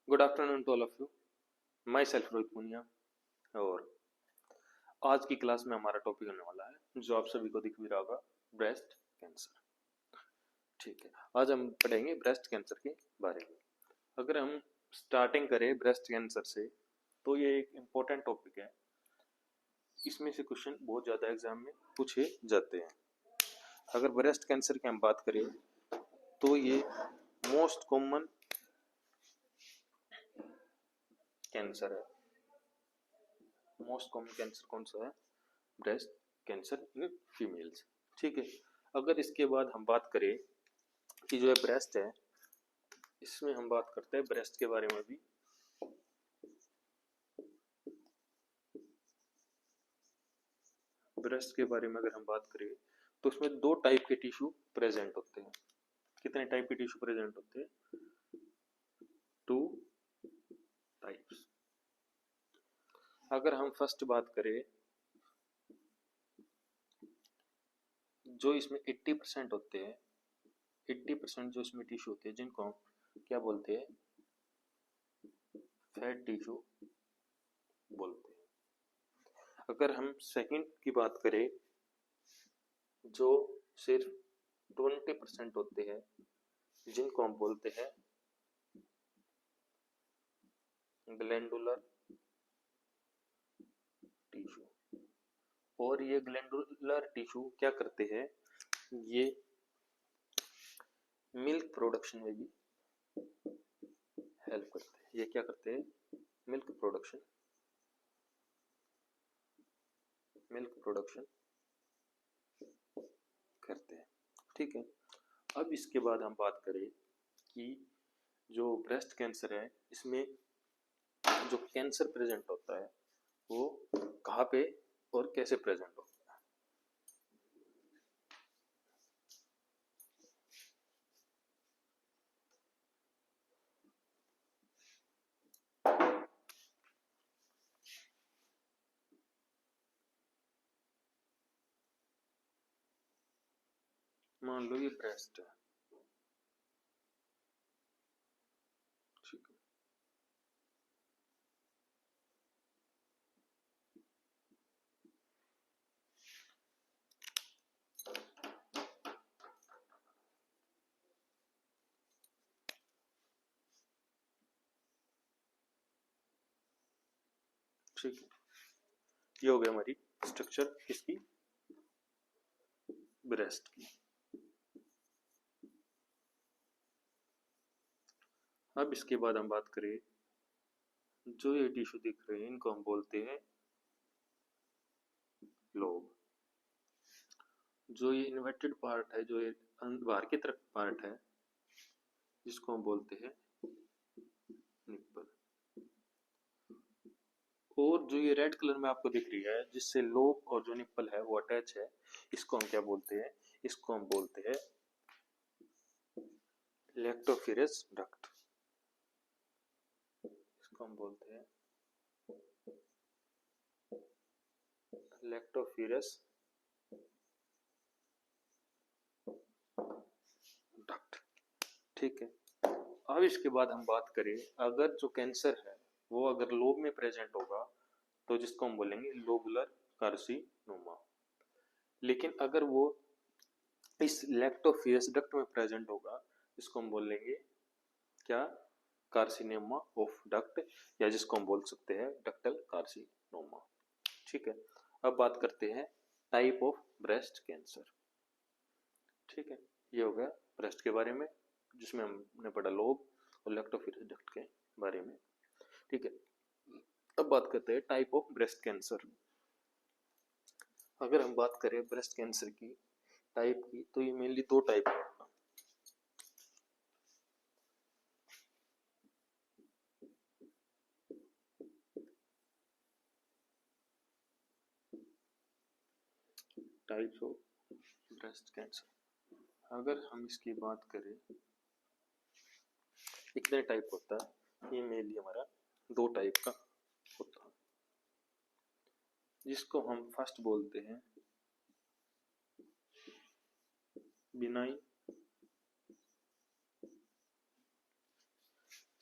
Good afternoon to all of you. Myself Rohit Puniya. और आज की क्लास में हमारा टॉपिक होने वाला है जो आप सभी को दिख भी रहा होगा, ब्रेस्ट कैंसर। ठीक है, आज हम पढ़ेंगे ब्रेस्ट कैंसर के बारे में। अगर हम स्टार्टिंग करें ब्रेस्ट कैंसर से तो ये एक इम्पोर्टेंट टॉपिक है। इसमें से क्वेश्चन बहुत ज़्यादा एग्जाम में पूछे जाते हैं। अगर ब्रेस्ट कैंसर की हम बात करें तो ये मोस्ट कॉमन कैंसर है। मोस्ट कॉमन कैंसर कौन सा है? Breast cancer in females. ठीक है, अगर इसके बाद हम बात करें कि जो है ब्रेस्ट है, इसमें हम बात करते हैं ब्रेस्ट के बारे में भी। ब्रेस्ट के बारे में अगर हम बात करें तो उसमें दो टाइप के टिश्यू प्रेजेंट होते हैं। कितने टाइप के टिश्यू प्रेजेंट होते हैं? 2 टाइप्स। अगर हम फर्स्ट बात करें, जो इसमें 80% होते हैं, 80% जो इसमें टिश्यू होते हैं जिनको हम क्या बोलते हैं? फैट टिश्यू बोलते हैं। अगर हम सेकंड की बात करें, जो सिर्फ 20% होते हैं जिनको हम बोलते हैं ग्लैंडुलर टिश्यू। और ये ग्लैंडुलर टिश्यू क्या करते हैं? ये मिल्क प्रोडक्शन में भी हेल्प करते हैं। ये क्या करते हैं? मिल्क प्रोडक्शन करते हैं। ठीक है, अब इसके बाद हम बात करें कि जो ब्रेस्ट कैंसर है, इसमें जो कैंसर प्रेजेंट होता है वो कहाँ पे और कैसे प्रेजेंट होता है। मान लो ये ब्रेस्ट है, ठीक है, ठीक है, ये हो गया हमारी स्ट्रक्चर किसकी? ब्रेस्ट की। अब इसके बाद हम बात करें, जो ये टिश्यू दिख रहे हैं इनको हम बोलते हैं लोब। जो ये इन्वर्टेड पार्ट है, जो ये बाहर की तरफ पार्ट है, जिसको हम बोलते हैं निप्पल। और जो ये रेड कलर में आपको दिख रही है, जिससे लोब और जो निप्पल है वो अटैच है, इसको हम क्या बोलते हैं? इसको हम बोलते हैं लैक्टोफिरस डक्ट। इसको हम बोलते हैं लैक्टोफिरस डक्ट। ठीक है, अब इसके बाद हम बात करें, अगर जो कैंसर है वो अगर लोब में प्रेजेंट होगा तो जिसको हम बोलेंगे लोबुलर कार्सिनोमा। लेकिन अगर वो इस लैक्टोफिरस डक्ट में प्रेजेंट होगा, इसको हम बोलेंगे क्या? कार्सिनोमा ऑफ डक्ट, या जिसको हम बोल सकते हैं डक्टल कार्सिनोमा। ठीक है, अब बात करते हैं टाइप ऑफ ब्रेस्ट कैंसर। ठीक है, ये हो गया ब्रेस्ट के बारे में, जिसमें हमने पढ़ा लोब और लैक्टोफिरस डक्ट के बारे में। ठीक है, अब बात करते हैं टाइप ऑफ ब्रेस्ट कैंसर। अगर हम बात करें ब्रेस्ट कैंसर की टाइप की, तो ये मेनली दो टाइप है। Types of breast cancer. अगर हम इसकी बात करें कितने टाइप होता है, ये मेनली हमारा दो टाइप का होता है, जिसको हम फर्स्ट बोलते हैं बिनाइन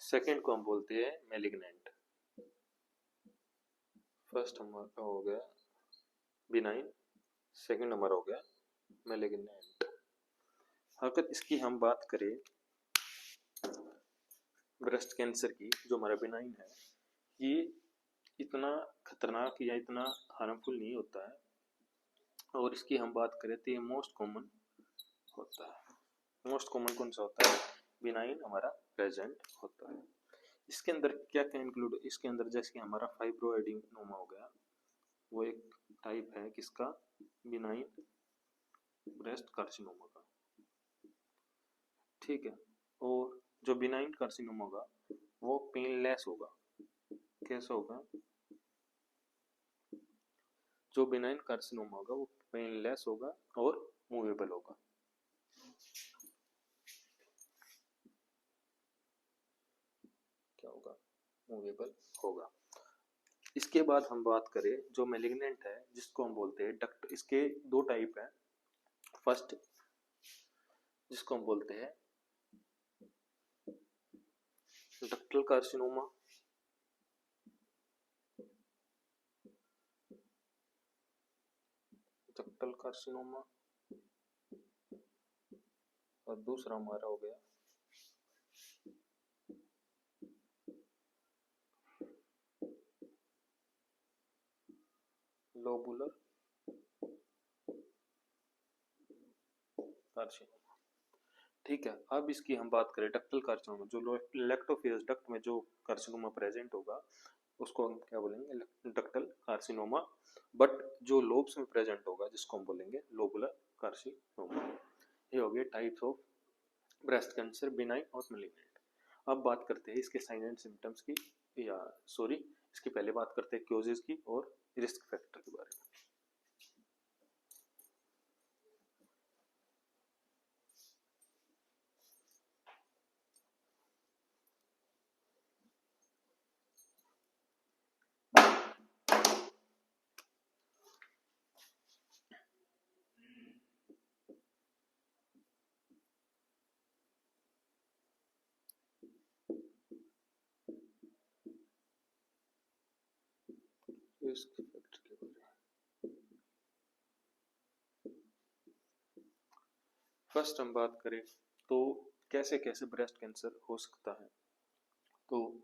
सेकंड को हम बोलते हैं मैलिग्नेंट। फर्स्ट हमारा हो गया बिनाइन, सेकंड नंबर हो गया मैलिग्नेंट। अगर इसकी हम बात करें ब्रेस्ट कैंसर की, जो हमारा बिनाइन है, ये इतना खतरनाक या इतना हार्मफुल नहीं होता है, और इसकी हम बात करें तो ये मोस्ट कॉमन होता है। मोस्ट कॉमन कौन सा होता है? बिनाइन हमारा प्रेजेंट होता है। इसके अंदर क्या क्या इंक्लूड, इसके अंदर जैसे हमारा फाइब्रोएडिनोमा हो गया, वो एक टाइप है किसका? बिनाइन ब्रेस्ट कार्सिनोमा का, ठीक है। और जो बिनाइन कार्सिनोमा होगा वो पेनलेस होगा। कैसा होगा? जो बिनाइन कार्सिनोमा होगा वो पेनलेस होगा और मूवेबल होगा। क्या होगा? मूवेबल होगा। इसके बाद हम बात करें जो मैलिग्नेंट है, जिसको हम बोलते हैं डक्ट, इसके दो टाइप है। फर्स्ट जिसको हम बोलते हैं डक्टल कार्सिनोमा, डक्टल कार्सिनोमा, और दूसरा हमारा हो गया लोबुलर कार्सिनोमा, ठीक है। अब इसकी हम बात करें डक्टल कार्सिनोमा, जो लेक्टोफेज डक्ट में जो कार्सिनोमा प्रेजेंट होगा उसको हम क्या बोलेंगे? Ductal carcinoma. बट जो लोब्स में प्रेजेंट होगा जिसको हम बोलेंगे लोबुलर कार्सिनोमा। ये हो गए types of breast cancer, benign और मैलिग्नेंट। अब बात करते हैं इसके साइन एंड सिम्टम्स की, या सॉरी, इसकी पहले बात करते हैं क्योजेस की और रिस्क फैक्टर के बारे में। रिस्क फैक्टर के बारे में फर्स्ट हम बात करें तो कैसे कैसे ब्रेस्ट कैंसर हो सकता है। तो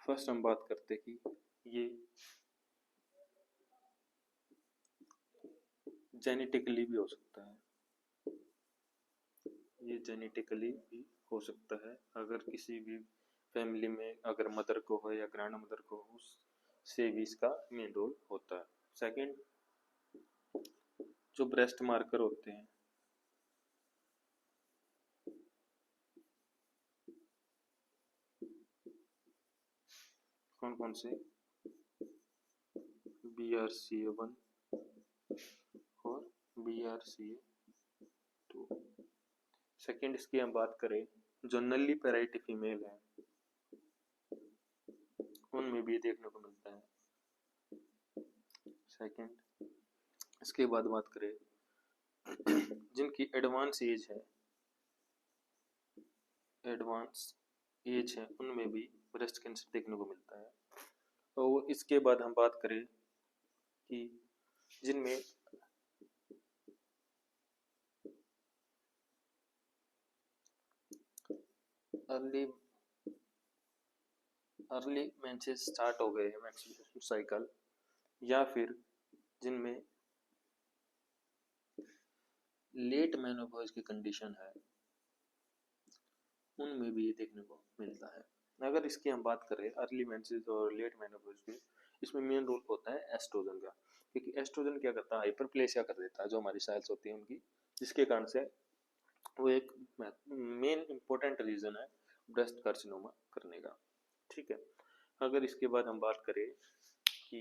फर्स्ट हम बात करते कि ये जेनेटिकली भी हो सकता है। ये जेनेटिकली भी हो सकता है, अगर किसी भी फैमिली में अगर मदर को हो या ग्रैंड मदर को हो, उससे भी इसका मेन रोल होता है। सेकंड, जो ब्रेस्ट मार्कर होते हैं, कौन कौन से? BRCA1 और BRCA2। सेकंड, इसकी हम बात करें जो नली पेराइटी फीमेल है उनमें भी देखने को मिलता है। सेकंड, इसके बाद बात करें जिनकी एडवांस एज है, एडवांस एज है, उनमें भी ब्रेस्ट कैंसर देखने को मिलता है। और इसके बाद हम बात करें कि जिनमें अर्ली अर्ली मेंसेस स्टार्ट हो गए हैं, मेंस्ट्रुअल साइकिल, या फिर जिनमें लेट मेनोपॉज की कंडीशन है, उनमें भी ये देखने को मिलता है। अगर इसकी हम बात करें अर्ली मेंसेस और लेट मेनोपॉज की, इसमें मेन रोल होता है एस्ट्रोजन का, क्योंकि एस्ट्रोजन क्या करता है? हाइपरप्लेसिया कर देता है जो हमारी सेल्स होती है उनकी, जिसके कारण से वो एक मेन इंपॉर्टेंट रीजन है ब्रेस्ट कार्सिनोमा करने का, ठीक है। अगर इसके बाद हम बात करें कि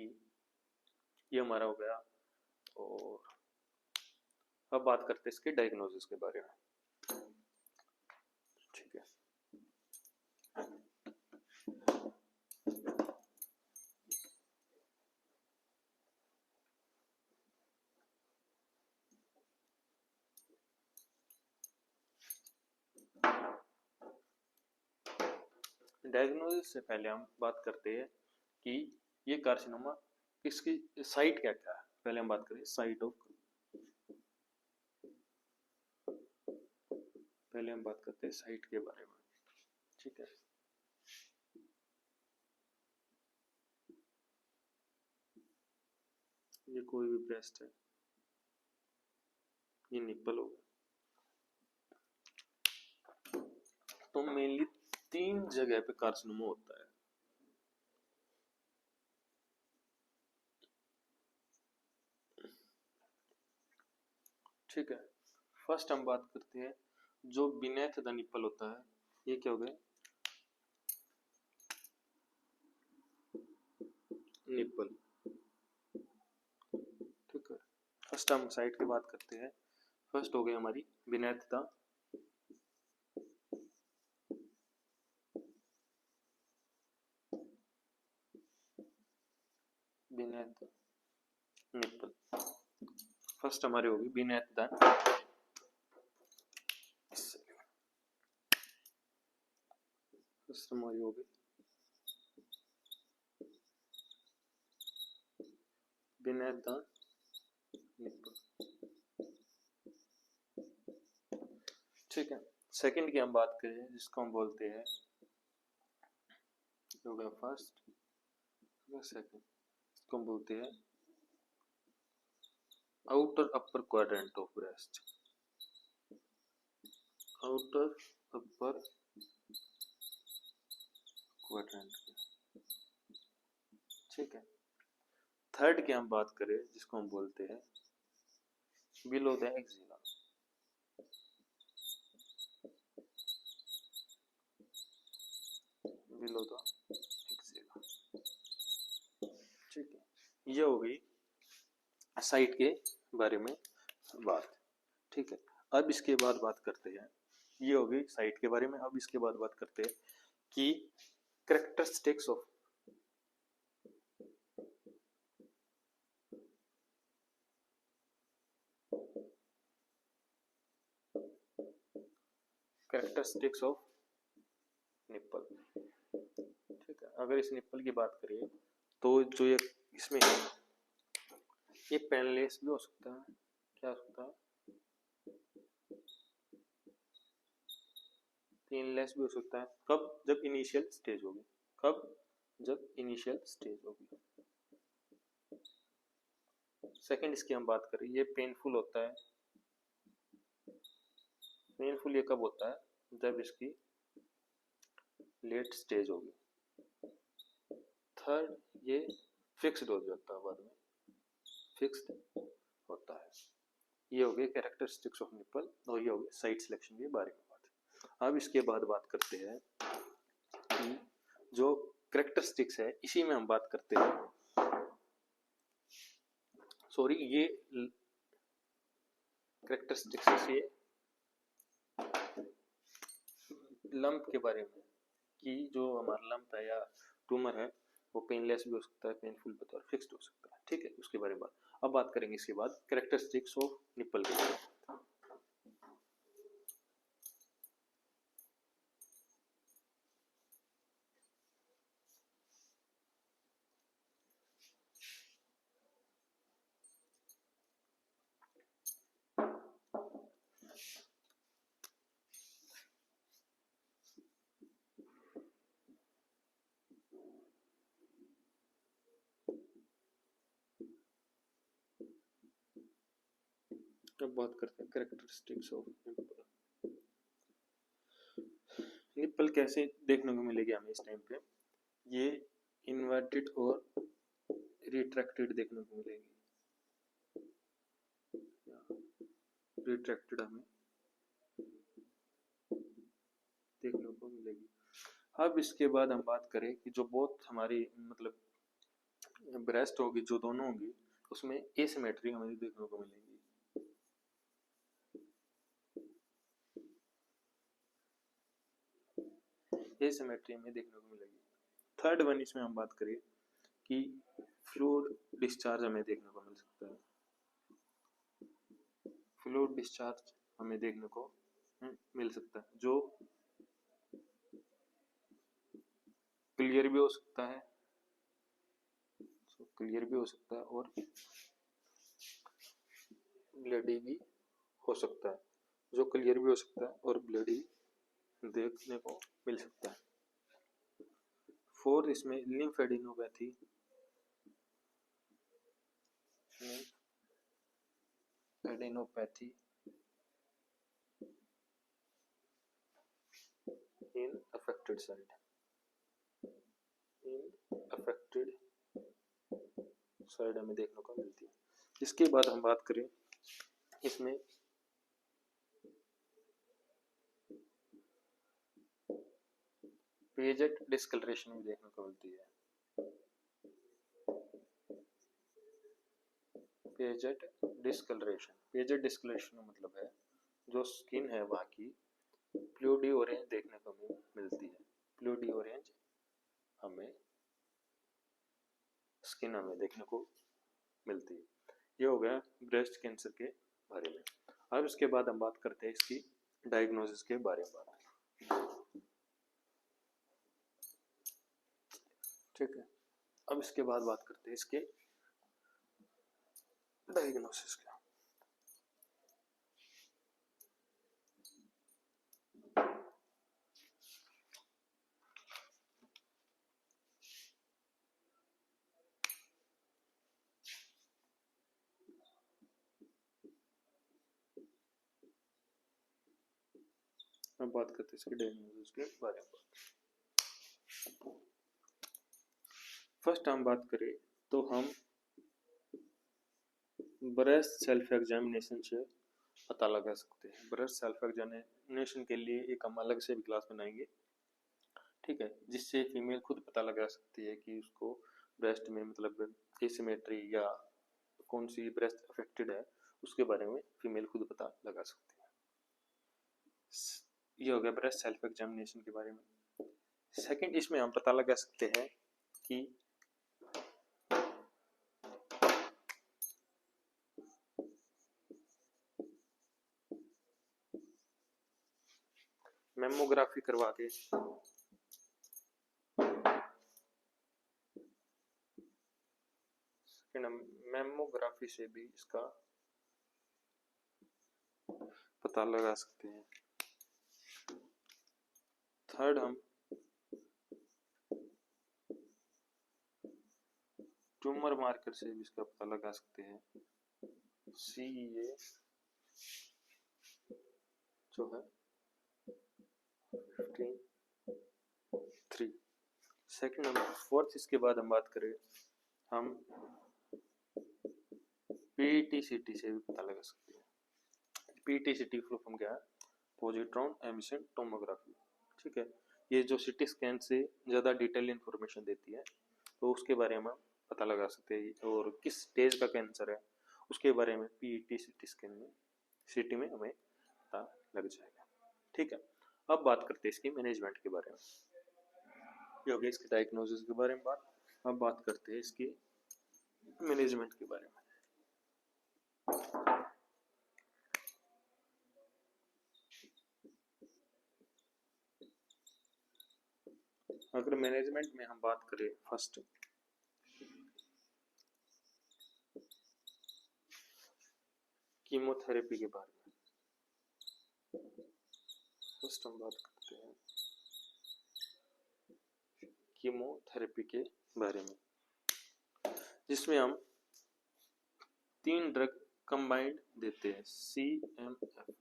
ये हमारा हो गया, और अब बात करते हैं इसके डायग्नोसिस के बारे में, ठीक है। डायग्नोसिस से पहले हम बात करते हैं कि ये कार्सिनोमा इसकी साइट क्या क्या है। पहले हम बात करें साइट ऑफ, पहले हम बात करते हैं साइट के बारे में, ठीक है। ये कोई भी ब्रेस्ट है, ये निप्पल होगा, तो मेनली 3 जगह पे कार्सिनोमा होता है। ठीक है, फर्स्ट हम बात करते हैं जो बिनेथ द निप्पल होता है, ये क्या हो गया, निप्पल। ठीक है, फर्स्ट हम साइड की बात करते हैं। फर्स्ट हो गई हमारी बिनेथ द निप्पल। फर्स्ट हमारी होगी बिनेथ द, फर्स्ट हमारी होगी बिनेथ द निप्पल। ठीक है, सेकंड की हम बात करें जिसको हम बोलते हैं, हो गया फर्स्ट, सेकंड, इसको हम बोलते हैं outer upper quadrant of breast, outer upper quadrant. ठीक है, थर्ड की हम बात करें जिसको हम बोलते हैं below the axilla, below the axilla. ठीक है, ये हो गई साइट के बारे में बात। ठीक है, अब इसके बाद बात करते हैं, ये हो गई साइट के बारे में। अब इसके बाद बात करते हैं कि characteristics of, characteristics of nipple. ठीक है, अगर इस निप्पल की बात करें तो जो ये इसमें है, ये पेनलेस भी हो सकता है, क्या हो सकता है, पेनलेस भी हो सकता है। कब, जब इनिशियल स्टेज होगी, कब, जब इनिशियल स्टेज होगी। सेकंड इसकी हम बात करें, ये पेनफुल होता है, पेनफुल ये कब होता है, जब इसकी लेट स्टेज होगी। थर्ड, ये फिक्स्ड हो जाता है, बाद में फिक्स्ड होता है। ये हो गए कैरेक्टरिस्टिक्स ऑफ निप्पल, और ये हो गए साइट सिलेक्शन के बारे में बात। अब इसके बाद बात करते हैं कि जो कैरेक्टरिस्टिक्स है, इसी में हम बात करते हैं, सॉरी ये कैरेक्टरिस्टिक्स, ये लंप के बारे में, कि जो हमारा लंप है या ट्यूमर है वो पेनलेस भी हो सकता है, पेनफुल भी और फिक्स्ड हो सकता है। ठीक है, उसके बारे में अब बात करेंगे इसके बाद कैरेक्टरिस्टिक्स ऑफ निप्पल के बारे में। अब बात करते हैं कैरेक्टरिस्टिक्स ऑफ निप्पल। निप्पल कैसे देखने को मिलेगी हमें इस टाइम पे, ये इन्वर्टेड और रिट्रैक्टेड देखने को मिलेगी, रिट्रैक्टेड हमें देखने को मिलेगी। अब इसके बाद हम बात करें कि जो बहुत हमारी मतलब ब्रेस्ट होगी, जो दोनों होगी, उसमें एसिमेट्री हमें देखने को मिलेगी। एसिमेट्री हमें देखने को मिलेगी। थर्ड वन इसमें हम बात करें कि फ्लूइड डिस्चार्ज हमें देखने को मिल सकता है, फ्लूइड डिस्चार्ज हमें देखने को मिल सकता है, जो क्लियर भी हो सकता है, क्लियर भी हो सकता है और ब्लडी भी हो सकता है। जो क्लियर भी हो सकता है और ब्लडी देखने को मिल सकता है। फोर्थ इसमें लिम्फेडिनोपैथी, इन अफेक्टेड साइड, हमें देखने को मिलती है। इसके बाद हम बात करें इसमें पेजेट डिस्कलरेशन भी देखने को मिलती है। पेजेट डिस्कलरेशन का मतलब है जो स्किन है वहाँ की ब्लूडी ऑरेंज देखने को मिलती है। ब्लूडी ऑरेंज स्किन हमें देखने को मिलती है। ये हो गया ब्रेस्ट कैंसर के बारे में। अब इसके बाद हम बात करते हैं इसकी डायग्नोसिस के बारे में। ठीक है, अब इसके बाद बात करते हैं इसके डायग्नोसिस का। अब बात करते हैं इसके डायग्नोसिस के बारे में। फर्स्ट हम बात करें तो हम ब्रेस्ट सेल्फ एग्जामिनेशन से पता लगा सकते हैं। ब्रेस्ट सेल्फ एग्जामिनेशन के लिए एक हम अलग से भी क्लास बनाएंगे, ठीक है, जिससे फीमेल खुद पता लगा सकती है कि उसको ब्रेस्ट में मतलब एसिमेट्री या कौन सी ब्रेस्ट अफेक्टेड है, उसके बारे में फीमेल खुद पता लगा सकती है। ये हो गया ब्रेस्ट सेल्फ एग्जामिनेशन के बारे में। सेकंड इसमें हम पता लगा सकते हैं कि मेमोग्राफी करवा के मेमोग्राफी से भी इसका पता लगा सकते हैं। थर्ड हम ट्यूमर मार्कर से भी इसका पता लगा सकते हैं। CEA जो है 15-3। सेकंड नंबर फोर्थ इसके बाद हम बात करें हम PET-CT से भी पता लगा सकते हैं। PET-CT फुल फॉर्म क्या है? Positron emission tomography. ठीक है, ये जो सिटी स्कैन से ज़्यादा डिटेल इन्फॉर्मेशन देती है, तो उसके बारे में पता लगा सकते हैं। और किस स्टेज का कैंसर है उसके बारे में PET-CT स्कैन में CT में हमें पता लग जाएगा। ठीक है, अब बात करते हैं इसकी मैनेजमेंट के बारे में। ये हो गया इसकी डायग्नोसिस के बारे में बात। अब बात करते हैं इसकी मैनेजमेंट के बारे में। अगर मैनेजमेंट में हम बात करें फर्स्ट कीमोथेरेपी के बारे में, फर्स्ट हम बात करते हैं कीमोथेरेपी के बारे में, जिसमें हम 3 ड्रग कंबाइंड देते हैं। CMF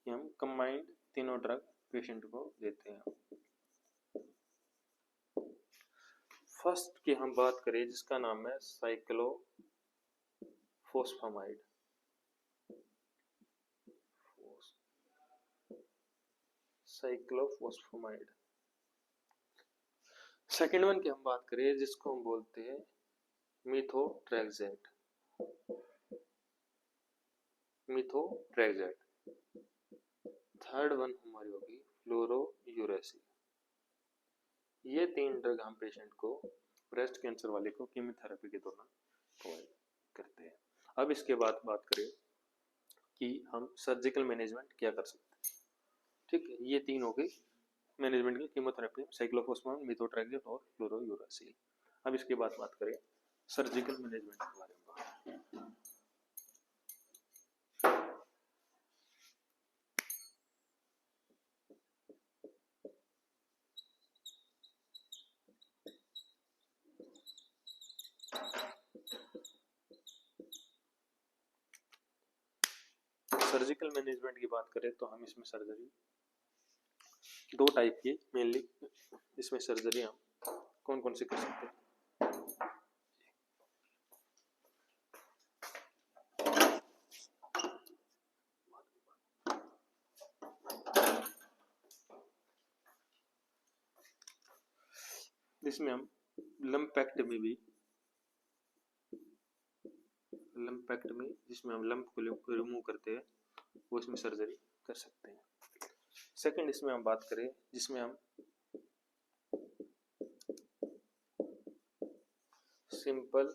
हम कंबाइंड तीनों ड्रग पेशेंट को देते हैं। फर्स्ट की हम बात करें जिसका नाम है साइक्लोफॉस्फामाइड। सेकेंड वन की हम बात करें जिसको हम बोलते हैं मिथोट्रेक्सेट। थर्ड वन हमारी होगी फ्लोरोयूरेसी। ये 3 ड्रग हम पेशेंट को ब्रेस्ट कैंसर वाले को कीमोथेरेपी के दौरान प्रोवाइड करते हैं। अब इसके बाद बात करें कि हम सर्जिकल मैनेजमेंट क्या कर सकते हैं। ठीक है, ये 3 हो गई मैनेजमेंट की कीमोथेरेपी, साइक्लोफॉस्फेट, मेथोट्रेक्सेट और फ्लोरोयूरासिल। अब इसके बाद बात करें सर्जिकल मैनेजमेंट के बारे में। सर्जिकल मैनेजमेंट की बात करें तो हम इसमें सर्जरी दो टाइप की मेनली इसमें सर्जरी हम कौन कौन से कर सकते हैं। इसमें हम लंपेक्टमी जिसमें हम लंप को रिमूव करते हैं वो इसमें सर्जरी कर सकते हैं। सेकंड इसमें हम बात करें जिसमें हम सिंपल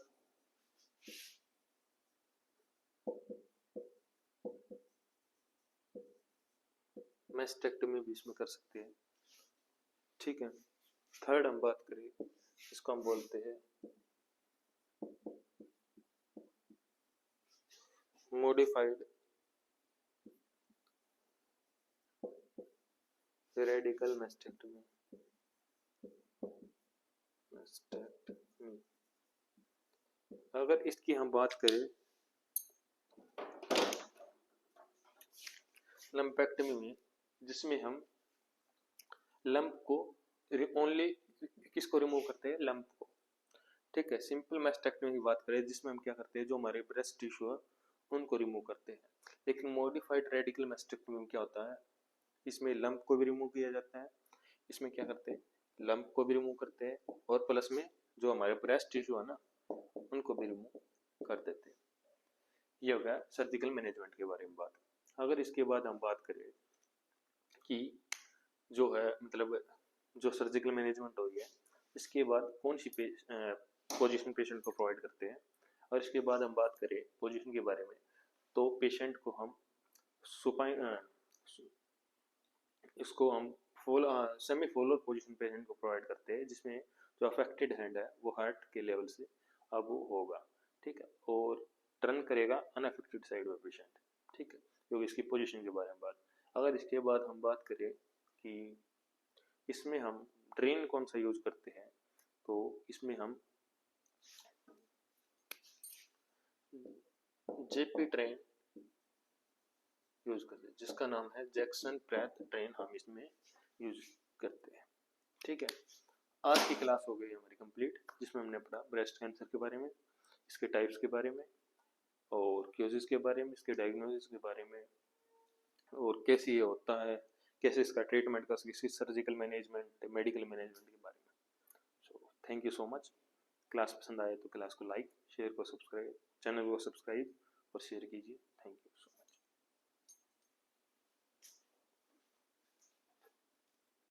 मैस्टेक्टमी भी इसमें कर सकते हैं, ठीक है। थर्ड हम बात करें इसको हम बोलते हैं मॉडिफाइड रेडिकल मैस्टेक्टमी। अगर इसकी हम बात करें लंपेक्टमी में, जिसमें हम लंप को ओनली किसको रिमूव करते हैं, लंप को, ठीक है। सिंपल मैस्टेक्टमी की बात करें जिसमें हम क्या करते हैं, जो हमारे ब्रेस्ट टिश्यू है उनको रिमूव करते हैं। लेकिन मॉडिफाइड रेडिकल मैस्टेक्टमी में क्या होता है, इसमें लंप को भी रिमूव किया जाता है। इसमें क्या करते हैं, लंप को भी रिमूव करते हैं और प्लस में जो हमारे ब्रेस्ट टिश्यू है ना उनको भी रिमूव कर देते हैं। ये हो गया सर्जिकल मैनेजमेंट के बारे में बात। अगर इसके बाद हम बात करें कि जो है मतलब जो सर्जिकल मैनेजमेंट हो गया, इसके बाद कौन सी पोजीशन पेशेंट को प्रोवाइड करते हैं, और इसके बाद हम बात करें पोजीशन के बारे में, तो पेशेंट को हम सुपाइन इसको हम सेमी फोलर पोजीशन पेशेंट को प्रोवाइड करते हैं, जिसमें जो अफेक्टेड हैंड है वो हार्ट के लेवल से अब होगा, ठीक है, और टर्न करेगा अनअफेक्टेड साइड में पेशेंट, ठीक है। क्योंकि इसकी पोजीशन के बारे में बात। अगर इसके बाद हम बात करें कि इसमें हम ड्रेन कौन सा यूज करते हैं, तो इसमें हम जेपी ट्रेन यूज करते हैं, जिसका नाम है जैक्सन प्रैट ट्रेन, हम इसमें यूज करते हैं, ठीक है। आज की क्लास हो गई हमारी कंप्लीट, जिसमें हमने पढ़ा ब्रेस्ट कैंसर के बारे में, इसके टाइप्स के बारे में, और क्यूजेस के बारे में, इसके डायग्नोसिस के बारे में, और कैसे ये होता है, कैसे इसका ट्रीटमेंट का, इसकी सर्जिकल मैनेजमेंट, मेडिकल मैनेजमेंट के बारे में। So thank you so much. Class पसंद आए तो क्लास को लाइक, शेयर को सब्सक्राइब, चैनल को सब्सक्राइब और शेयर कीजिए। Thank you so much.